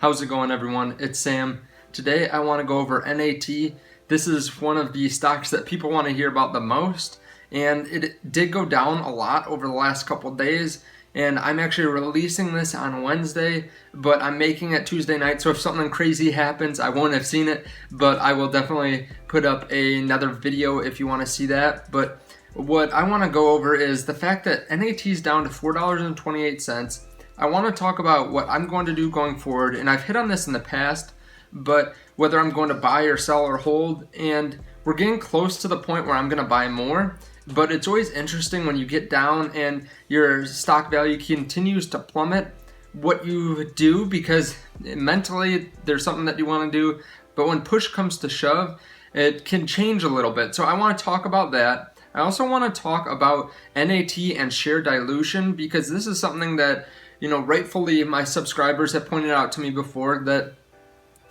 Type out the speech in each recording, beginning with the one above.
How's it going, everyone? It's Sam. Today I want to go over NAT. This is one of the stocks that people want to hear about the most, and it did go down a lot over the last couple days, and I'm actually releasing this on Wednesday, but I'm making it Tuesday night, so if something crazy happens, I won't have seen it, but I will definitely put up another video if you want to see that. But what I want to go over is the fact that NAT is down to $4.28. I want to talk about what I'm going to do going forward, and I've hit on this in the past, but whether I'm going to buy or sell or hold, and we're getting close to the point where I'm going to buy more, but it's always interesting when you get down and your stock value continues to plummet, what you do, because mentally there's something that you want to do, but when push comes to shove, it can change a little bit. So I want to talk about that. I also want to talk about NAT and share dilution, because this is something that, rightfully my subscribers have pointed out to me before, that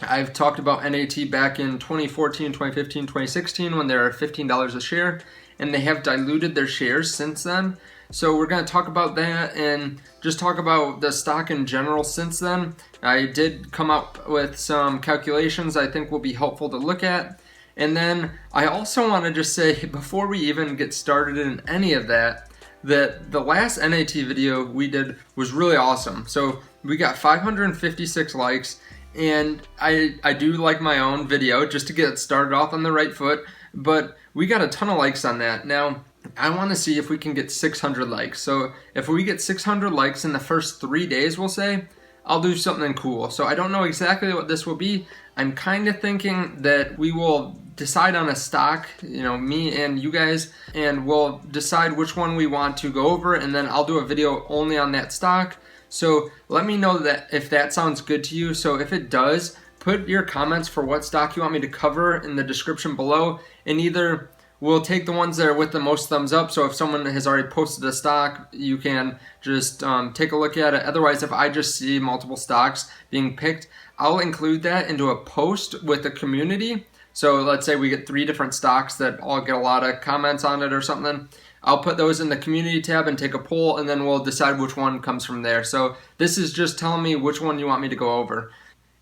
I've talked about NAT back in 2014, 2015, 2016 when they were $15 a share, and they have diluted their shares since then. So we're going to talk about that and just talk about the stock in general since then. I did come up with some calculations I think will be helpful to look at. And then I also want to just say, before we even get started in any of that the last NAT video we did was really awesome. So we got 556 likes, and I do like my own video just to get started off on the right foot, but we got a ton of likes on that. Now, I want to see if we can get 600 likes. So if we get 600 likes in the first 3 days, we'll say, I'll do something cool. So I don't know exactly what this will be. I'm kind of thinking that we will decide on a stock, me and you guys, and we'll decide which one we want to go over, and then I'll do a video only on that stock. So let me know that if that sounds good to you. So if it does, put your comments for what stock you want me to cover in the description below, and either we'll take the ones that are with the most thumbs up. So if someone has already posted a stock, you can just take a look at it. Otherwise, if I just see multiple stocks being picked, I'll include that into a post with the community. So let's say we get 3 different stocks that all get a lot of comments on it or something. I'll put those in the community tab and take a poll, and then we'll decide which one comes from there. So this is just telling me which one you want me to go over.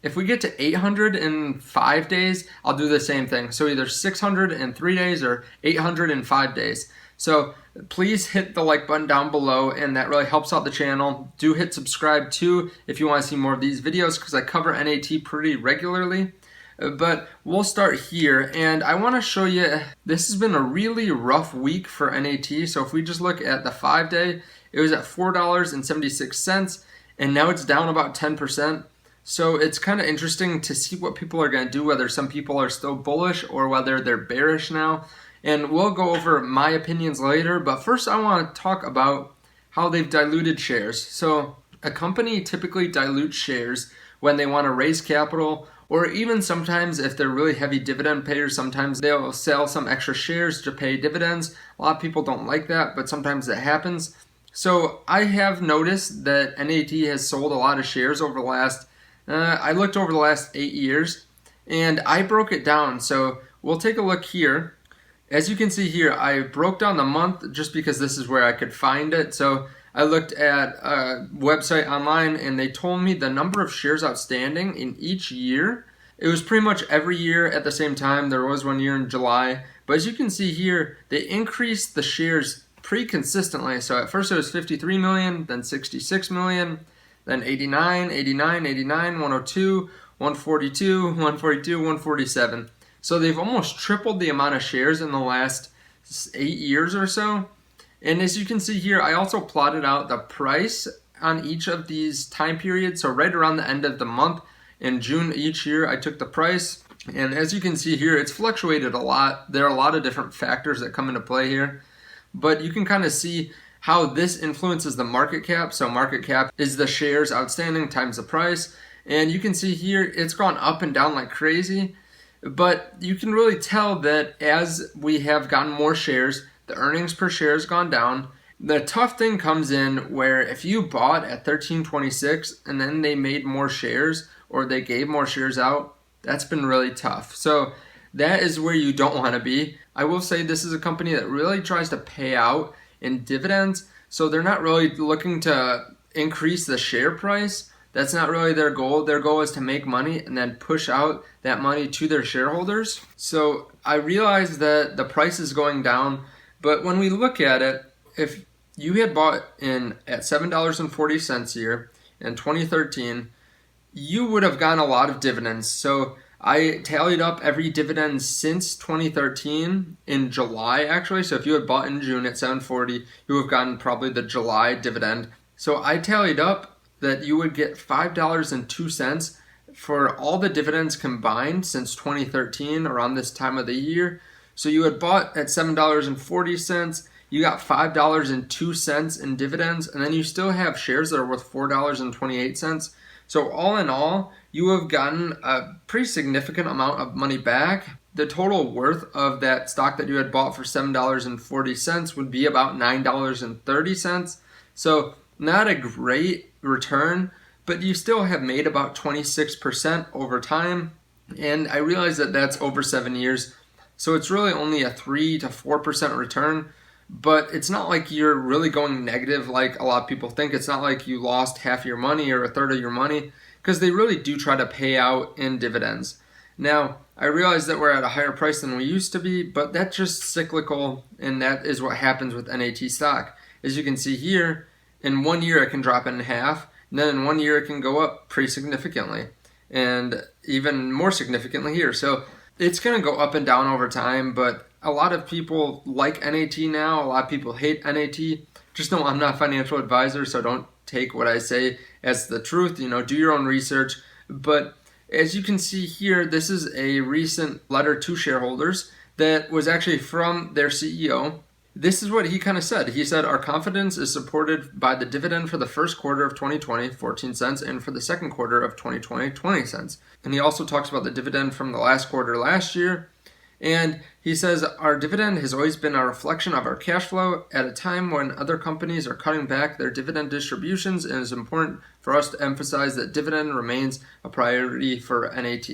If we get to 800 in 5 days, I'll do the same thing. So either 600 in 3 days or 800 in 5 days. So please hit the like button down below, and that really helps out the channel. Do hit subscribe too if you want to see more of these videos, because I cover NAT pretty regularly. But we'll start here, and I want to show you, this has been a really rough week for NAT. So if we just look at the 5-day, it was at $4.76, and now it's down about 10%. So it's kind of interesting to see what people are going to do, whether some people are still bullish or whether they're bearish now. And we'll go over my opinions later, but first I want to talk about how they've diluted shares. So a company typically dilutes shares when they want to raise capital, or even sometimes if they're really heavy dividend payers, sometimes they'll sell some extra shares to pay dividends. A lot of people don't like that, but sometimes that happens. So I have noticed that NAT has sold a lot of shares over the last, I looked over the last 8 years, and I broke it down. So we'll take a look here. As you can see here, I broke down the month just because this is where I could find it. So I looked at a website online, and they told me the number of shares outstanding in each year. It was pretty much every year at the same time. There was one year in July. But as you can see here, they increased the shares pretty consistently. So at first it was 53 million, then 66 million, then 89, 89, 89, 102, 142, 142, 147. So they've almost tripled the amount of shares in the last 8 years or so. And as you can see here, I also plotted out the price on each of these time periods. So right around the end of the month in June each year, I took the price. And as you can see here, it's fluctuated a lot. There are a lot of different factors that come into play here. But you can kind of see how this influences the market cap. So market cap is the shares outstanding times the price. And you can see here, it's gone up and down like crazy. But you can really tell that as we have gotten more shares, the earnings per share has gone down. The tough thing comes in where if you bought at $13.26 and then they made more shares or they gave more shares out, that's been really tough. So that is where you don't want to be. I will say this is a company that really tries to pay out in dividends, so they're not really looking to increase the share price. That's not really their goal. Their goal is to make money and then push out that money to their shareholders. So I realize that the price is going down, but when we look at it, if you had bought in at $7.40 a year in 2013, you would have gotten a lot of dividends. So I tallied up every dividend since 2013 in July, actually. So if you had bought in June at $7.40, you would have gotten probably the July dividend. So I tallied up that you would get $5.02 for all the dividends combined since 2013, around this time of the year. So you had bought at $7.40, you got $5.02 in dividends, and then you still have shares that are worth $4.28. So all in all, you have gotten a pretty significant amount of money back. The total worth of that stock that you had bought for $7.40 would be about $9.30. So not a great return, but you still have made about 26% over time. And I realize that that's over 7 years. So it's really only a 3 to 4% return. But it's not like you're really going negative like a lot of people think. It's not like you lost half your money or a third of your money, because they really do try to pay out in dividends. Now, I realize that we're at a higher price than we used to be, but that's just cyclical, and that is what happens with NAT stock. As you can see here, in 1 year it can drop in half, and then in 1 year it can go up pretty significantly, and even more significantly here. So it's going to go up and down over time, but a lot of people like NAT now. A lot of people hate NAT. Just know I'm not a financial advisor, so don't take what I say as the truth. Do your own research. But as you can see here, this is a recent letter to shareholders that was actually from their CEO. This is what he kind of said. He said, our confidence is supported by the dividend for the first quarter of 2020, 14 cents, and for the second quarter of 2020, 20 cents. And he also talks about the dividend from the last quarter last year. And he says, our dividend has always been a reflection of our cash flow at a time when other companies are cutting back their dividend distributions, and it's important for us to emphasize that dividend remains a priority for NAT.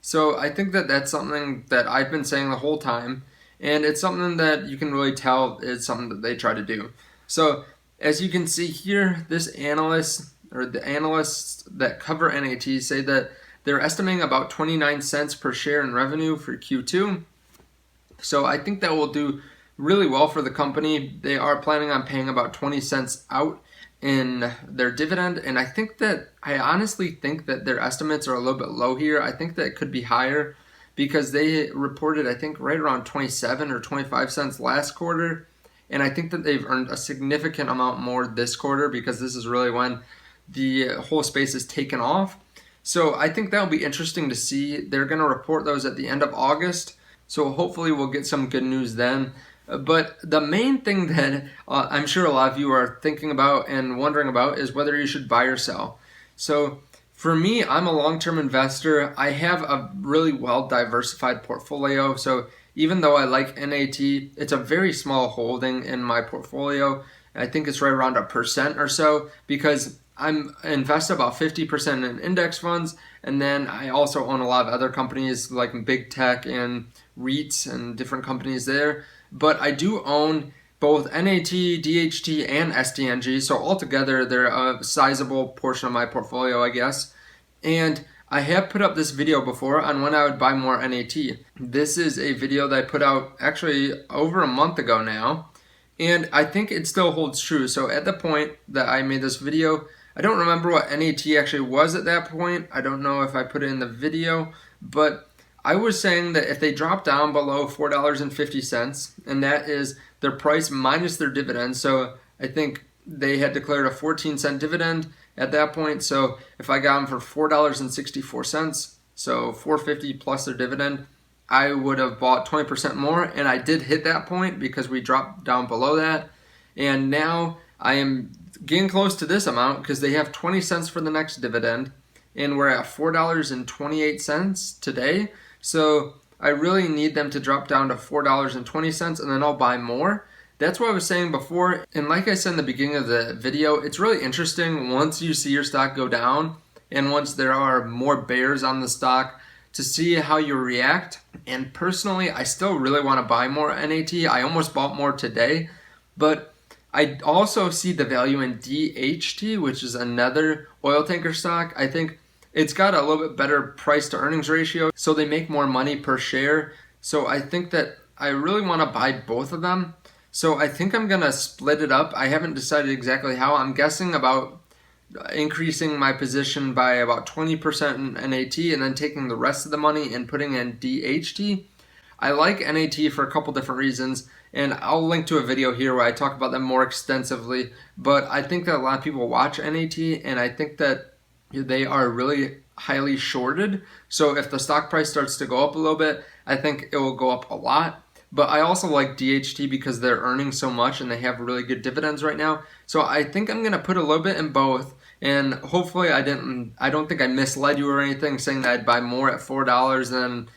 So I think that that's something that I've been saying the whole time, and it's something that you can really tell is something that they try to do. So as you can see here, this analyst, or the analysts that cover NAT, say that they're estimating about 29 cents per share in revenue for Q2. So I think that will do really well for the company. They are planning on paying about 20 cents out in their dividend. And I honestly think that their estimates are a little bit low here. I think that it could be higher, because they reported, I think, right around 27 or 25 cents last quarter. And I think that they've earned a significant amount more this quarter, because this is really when the whole space is taken off. So I think that'll be interesting to see. They're going to report those at the end of August. So hopefully we'll get some good news then. But the main thing that I'm sure a lot of you are thinking about and wondering about is whether you should buy or sell. So for me, I'm a long-term investor. I have a really well-diversified portfolio. So even though I like NAT, it's a very small holding in my portfolio. I think it's right around 1% or so, because I'm invested about 50% in index funds, and then I also own a lot of other companies like big tech and REITs and different companies there. But I do own both NAT, DHT, and STNG, so altogether they're a sizable portion of my portfolio, I guess. And I have put up this video before on when I would buy more NAT. This is a video that I put out actually over a month ago now, and I think it still holds true. So at the point that I made this video, I don't remember what NAT actually was at that point. I don't know if I put it in the video, but I was saying that if they drop down below $4.50, and that is their price minus their dividend, so I think they had declared a 14-cent dividend at that point. So if I got them for $4.64, so $4.50 plus their dividend, I would have bought 20% more, and I did hit that point because we dropped down below that. And now I am getting close to this amount because they have 20 cents for the next dividend, and we're at $4.28 today. So I really need them to drop down to $4.20, and then I'll buy more. That's what I was saying before. And like I said in the beginning of the video, it's really interesting once you see your stock go down and once there are more bears on the stock to see how you react. And personally, I still really want to buy more NAT. I almost bought more today, but I also see the value in DHT, which is another oil tanker stock. I think it's got a little bit better price to earnings ratio, so they make more money per share. So I think that I really want to buy both of them. So I think I'm going to split it up. I haven't decided exactly how. I'm guessing about increasing my position by about 20% in NAT and then taking the rest of the money and putting in DHT. I like NAT for a couple different reasons, and I'll link to a video here where I talk about them more extensively, but I think that a lot of people watch NAT, and I think that they are really highly shorted. So if the stock price starts to go up a little bit, I think it will go up a lot. But I also like DHT because they're earning so much and they have really good dividends right now. So I think I'm going to put a little bit in both, and hopefully I don't think I misled you or anything saying that I'd buy more at $4 than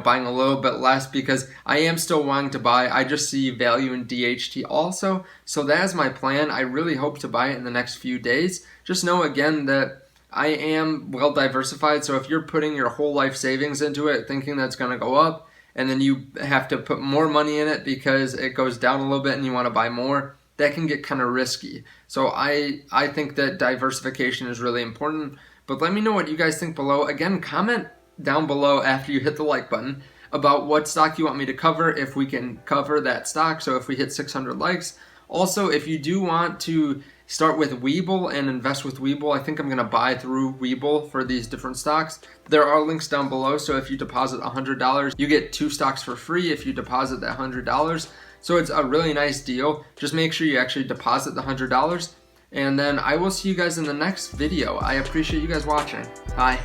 buying a little bit less, because I am still wanting to buy. I just see value in DHT also. So that is my plan. I really hope to buy it in the next few days. Just know again that I am well diversified. So if you're putting your whole life savings into it thinking that's going to go up, and then you have to put more money in it because it goes down a little bit and you want to buy more, that can get kind of risky. So I think that diversification is really important. But let me know what you guys think below. Again, comment down below after you hit the like button about what stock you want me to cover, if we can cover that stock, so if we hit 600 likes. Also, if you do want to start with WeBull and invest with WeBull, I think I'm going to buy through WeBull for these different stocks. There are links down below, so if you deposit $100, you get 2 stocks for free if you deposit that $100. So it's a really nice deal. Just make sure you actually deposit the $100, and then I will see you guys in the next video. I appreciate you guys watching. Bye.